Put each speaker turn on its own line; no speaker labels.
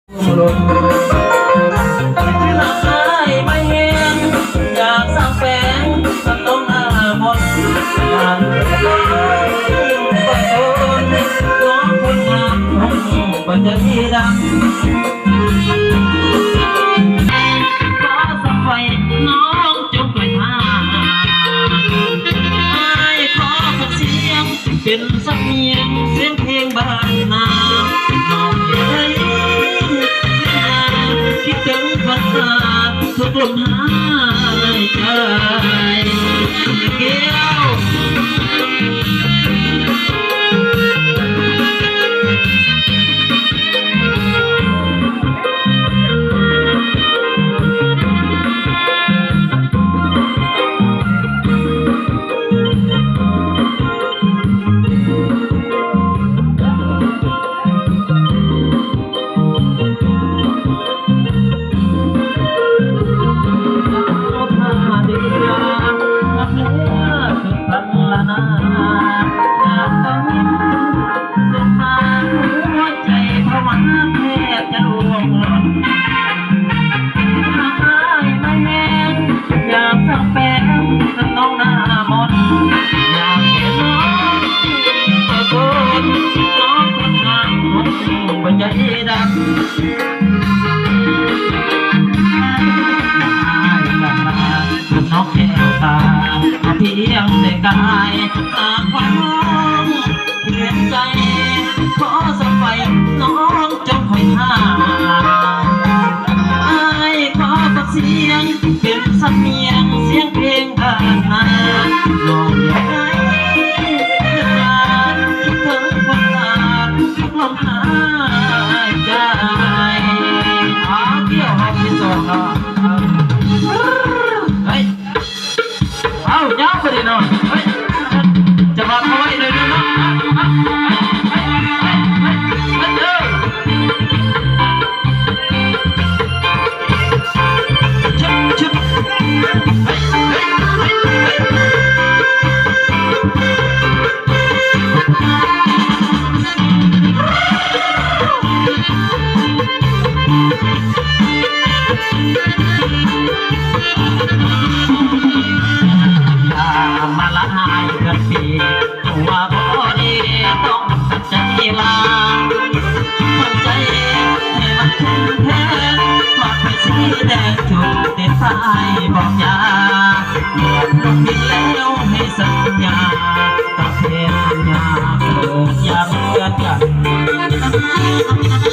ลงรักใครไม่เห็นอยากสร้างแฝงมันต้องหน้ามนต์งานก็โดนน้องคนงามมันจะมีดังขอสักไฟน้องจงไปหาขอสักเสียงเป็นสักเมียงเสียงเพลงบ้านนาน้องเอ๋ยคิดถึงวันตาทุกลมหายใจเกี่ยวใจดำนกแก้วตาเพียงแต่กายตาความมองเปลี่ยนใจขอสักไฟน้องจงคอยท่าขอสักเสียงเป็นสักเมียงเสียงเพลงบ้านนาน้องอยากให้คิดถึงคนตาทุกลมหายใจเที่ยวหอบที่สองก็เฮ้ยเอาย้ำไปดิน้องเฮ้ยจะมาเอาไว้เลยนะน้องมาละหายเกินปีตัวพอดีต้องใจลาคนใจให้มันทุ่มเททอดไปสีแดงจุดติดสายบอกยาเหยียบลงดินแล้วให้สัญญาตะเพนยาเกิดอย่างเกิดกัน